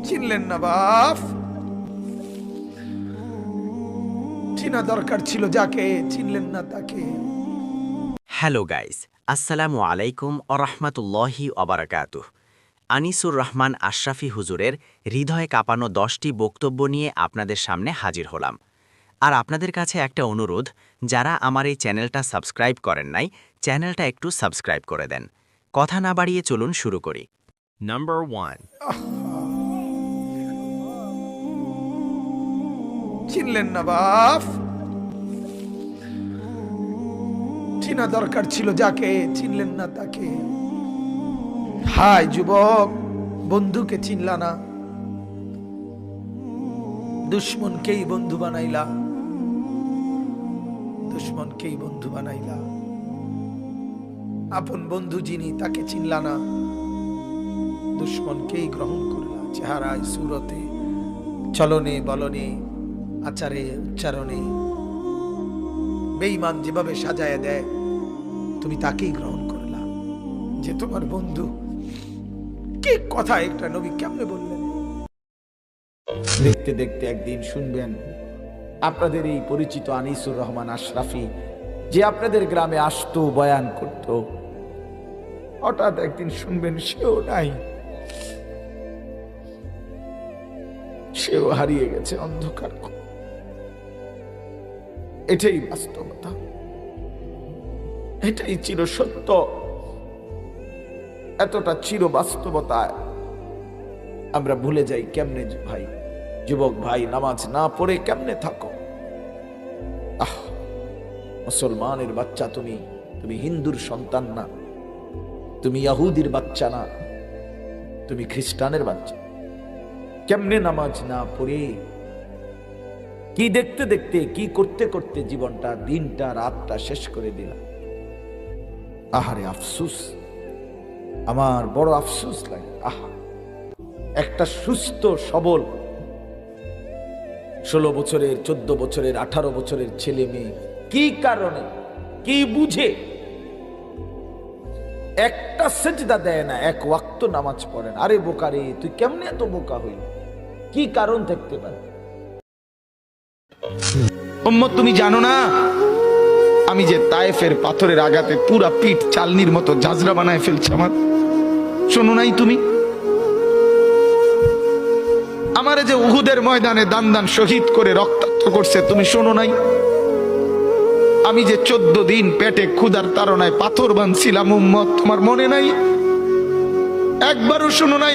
চিনলেন না বাপ, চিনা দরকার ছিল যাকে, চিনলেন না তাকে। হ্যালো গাইস, আসসালামু আলাইকুম আরহামাতুল্লাহি অবরাকাতুহ। আনিসুর রহমান আশরাফি হুজুরের হৃদয় কাঁপানো 10টি বক্তব্য নিয়ে আপনাদের সামনে হাজির হলাম। আর আপনাদের কাছে একটা অনুরোধ, যারা আমার এই চ্যানেলটা সাবস্ক্রাইব করেন নাই, চ্যানেলটা একটু সাবস্ক্রাইব করে দেন। কথা না বাড়িয়ে চলুন শুরু করি। নাম্বার 1। চিনলেন না বাপ, চিনা দরকার ছিল যাকে, চিনলেন না তাকে। হায় যুবক, বন্ধুকে চিনলা না, দুশ্মনকেই বন্ধু বানাইলা, দুশ্মনকেই বন্ধু বানাইলা। আপন বন্ধু যিনি তাকে চিনলা না, দুশ্মনকেই গ্রহণ করলা। চেহারায়, সুরতে, চলনে বলনে, আচারে উচ্চারণে বেঈমান যেভাবে সাজায় দেয়, তুমি তাকেই গ্রহণ করলা যে তোমার বন্ধু। কি কথা একটা নবী কেমনে বললেন। দেখতে দেখতে একদিন শুনবেন আপনাদের এই পরিচিত আনিসুর রহমান আশরাফি, যে আপনাদের গ্রামে আসতো, বয়ান করত, হঠাৎ একদিন শুনবেন সেও নাই, সেও হারিয়ে গেছে অন্ধকার। এটাই বাস্তবতা, এটাই চির সত্য। এতটা চির বাস্তবতায় আমরা ভুলে যাই কেমনে। ভাই, যুবক ভাই, নামাজ না পড়ে কেমনে থাকো? মুসলমানের বাচ্চা তুমি, তুমি হিন্দুর সন্তান না, তুমি ইহুদির বাচ্চা না, তুমি খ্রিস্টানের বাচ্চা। কেমনে নামাজ না পড়ে, কি দেখতে দেখতে, কি করতে করতে জীবনটা, দিনটা, রাতটা শেষ করে দিলাম। আহারে আফসুস, আমার বড় আফসুস লাগে। একটা সুস্থ সবল 16 বছরের, 14 বছরের, 18 বছরের ছেলে মেয়ে কি কারণে, কি বুঝে একটা সেজদা দেয় না, এক ওয়াক্ত নামাজ পড়ে না? আরে বোকা রে, তুই কেমনে এত বোকা হইল? কি কারণ থাকতে পারে? উম্মত, তুমি জানো না আমি যে তায়েফের পাথরের আঘাতে পুরা পিঠ চালনির মতো জাজরা বানায় ফেলছে আমার? শোনো নাই তুমি? আমারে যে উহুদের ময়দানে দান দান শহীদ করে রক্তাক্ত করছে, তুমি শোনো নাই? আমি যে 14 দিন পেটে ক্ষুধার তাড়নায় পাথর বাঁধছিলাম, উম্মত, তোমার মনে নাই? একবারও শোনো নাই?